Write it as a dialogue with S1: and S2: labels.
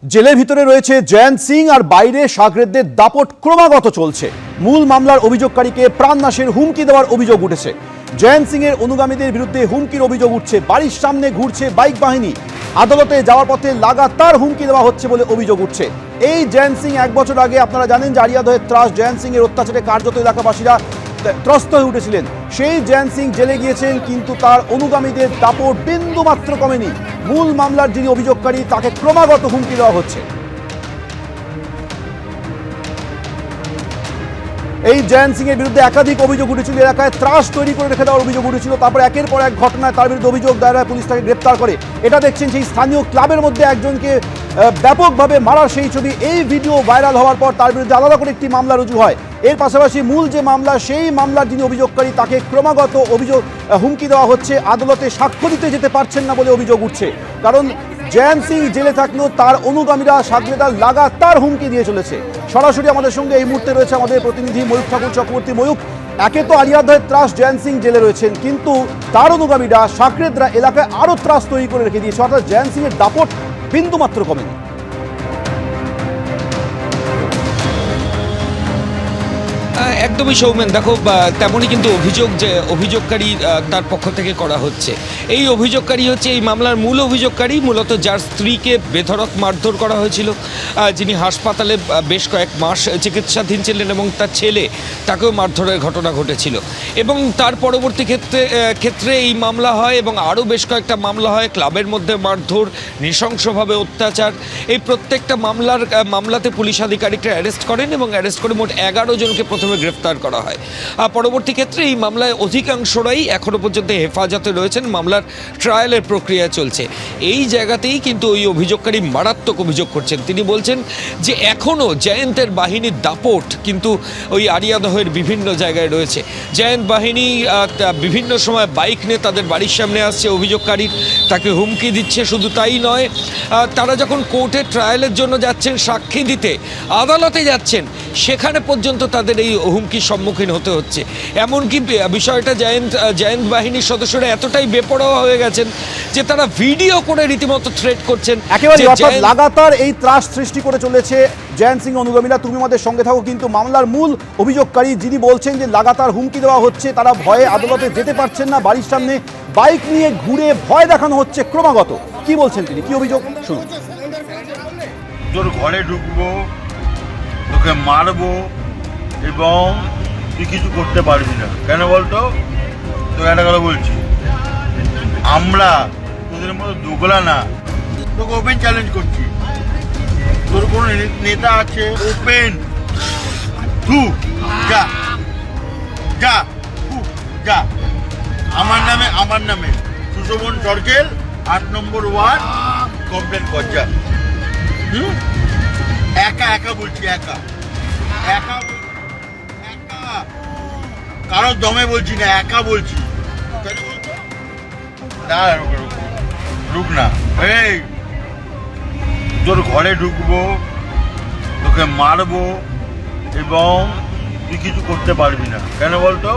S1: জেলের ভিতরে রয়েছে জয়ন্ত সিং আর বাইরে সাগরেদদের দাপট ক্রমাগত চলছে। মূল মামলার অভিযোগকারীকে প্রাণনাশের হুমকি দেওয়ার অভিযোগ উঠেছে। জয়ন্ত সিং এর অনুগামীদের বিরুদ্ধে হুমকির অভিযোগ উঠছে। বাড়ির সামনে ঘুরছে বাইক বাহিনী, আদালতে যাওয়ার পথে লাগাতার হুমকি দেওয়া হচ্ছে বলে অভিযোগ উঠছে। এই জয়ন্ত সিং 1 বছর আগে আপনারা জানেন যে আরিয়াদহের ত্রাস জয়ন্ত সিং এর অত্যাচারে কার্যত এলাকাবাসীরা ত্রস্ত হয়ে উঠেছিলেন। সেই জয়ন্ত সিং জেলে গিয়েছেন, কিন্তু তার অনুগামীদের দাপট বিন্দু মাত্র কমেনি। মূল মামলার যিনি অভিযোগকারী তাকে ক্রমাগত হুমকি দেওয়া হচ্ছে। এই জয়ন্ত সিং এর বিরুদ্ধে একাধিক অভিযোগ উঠেছিল, এলাকায় ত্রাস তৈরি করে রেখে দেওয়ার অভিযোগ উঠেছিল। তারপর একের পর এক ঘটনায় তার বিরুদ্ধে অভিযোগ দায়ের হয়, পুলিশ তাকে গ্রেপ্তার করে। এটা দেখছেন সেই স্থানীয় ক্লাবের মধ্যে একজনকে ব্যাপকভাবে মারার সেই ছবি। এই ভিডিও ভাইরাল হওয়ার পর তার বিরুদ্ধে আলাদা করে একটি মামলা রুজু হয়। এর পাশাপাশি মূল যে মামলা, সেই মামলার যিনি অভিযোগকারী তাকে ক্রমাগত হুমকি দেওয়া হচ্ছে। আদালতে সাক্ষ্য দিতে যেতে পারছেন না বলে অভিযোগ উঠছে। কারণ জয়ন্ত সিং জেলে থাকলেও তার অনুগামীরা সাগরেদার লাগাতার হুমকি দিয়ে চলেছে। সরাসরি আমাদের সঙ্গে এই মুহূর্তে রয়েছে আমাদের প্রতিনিধি ময়ূক ঠাকুর চক্রবর্তী। ময়ূক, একে তো আরিয়াদহের ত্রাস জয়ন্ত সিং জেলে রয়েছেন, কিন্তু তার অনুগামীরা সাগরেদরা এলাকায় আরো ত্রাস তৈরি করে রেখে দিয়েছে। অর্থাৎ জয়ন্ত সিং এর দাপট বিন্দু মাত্র কমেনি।
S2: একদমই সৌমেন, দেখো তেমনই কিন্তু অভিযোগ যে অভিযোগকারী তার পক্ষ থেকে করা হচ্ছে। এই অভিযোগকারী হচ্ছে এই মামলার মূল অভিযোগকারী, মূলত যার স্ত্রীকে বেধড়ক মারধর করা হয়েছিল, যিনি হাসপাতালে বেশ কয়েক মাস চিকিৎসাধীন ছিলেন, এবং তার ছেলে তাকেও মারধরের ঘটনা ঘটেছিল। এবং তার পরবর্তী ক্ষেত্রে এই মামলা হয়, এবং আরও বেশ কয়েকটা মামলা হয়, ক্লাবের মধ্যে মারধর, নৃশংসভাবে অত্যাচার। এই প্রত্যেকটা মামলাতে পুলিশ আধিকারিকরা অ্যারেস্ট করেন, এবং অ্যারেস্ট করে মোট 11 জনকে প্রথমে গ্রেফতার করা হয়। আর পরবর্তী ক্ষেত্রে এই মামলায় অধিকাংশরাই এখনও পর্যন্ত হেফাজতে রয়েছেন, মামলার ট্রায়ালের প্রক্রিয়া চলছে। এই জায়গাতেই কিন্তু ওই অভিযোগকারী মারাত্মক অভিযোগ করছেন। তিনি বলছেন যে এখনও জয়ন্তের বাহিনীর দাপট কিন্তু ওই আরিয়াদহের বিভিন্ন জায়গায় রয়েছে। জয়ন্ত বাহিনী বিভিন্ন সময় বাইক নিয়ে তাদের বাড়ির সামনে আসছে, অভিযোগকারীর তাকে হুমকি দিচ্ছে। শুধু তাই নয়, তারা যখন কোর্টে ট্রায়ালের জন্য যাচ্ছেন, সাক্ষী দিতে আদালতে যাচ্ছেন, সেখানে পর্যন্ত তাদের এই হুমকির সম্মুখীন হতে হচ্ছে। এমনকি বিষয়টা জয়ন্ত বাহিনীর সদস্যরা এতটাই বেপরোয়া হয়ে গেছেন যে তারা ভিডিও করে রীতিমতো থ্রেট করছেন।
S1: একেবারে লাগাতার এই ত্রাস সৃষ্টি করে চলেছে জয়ন্ত সিং অনুগামীরা। তুমি আমাদের সঙ্গে থাকো, কিন্তু মামলার মূল অভিযোগকারী যিনি বলছেন যে লাগাতার হুমকি দেওয়া হচ্ছে, তারা ভয়ে আদালতে যেতে পারছেন না, বাড়ির সামনে বাইক নিয়ে ঘুরে ভয় দেখানো হচ্ছে ক্রমাগত। কি বলছেন তিনি, কি অভিযোগ শুনুন।
S3: তোর ঘরে ঢুকবো, তোকে মারবো, এবং তুই কিছু করতে পারবি না। কেন বলতো? তোকে একটা কথা বলছি, আমরা তোদের মতো দোগলা না, তোকে ওপেন চ্যালেঞ্জ করছি। তোর কোনো নেতা আছে, ওপেন যা যা যা আমার নামে সুশোভন সরকেল 8 নম্বর ওয়ার্ড কমপ্লেন কর যা। একা বলছি, একা কারো দমে বলছি না, একা বলছি। রুক না, এই তোর ঘরে ঢুকবো, তোকে মারবো, এবং তুই কিছু করতে পারবি না। কেন বলতো?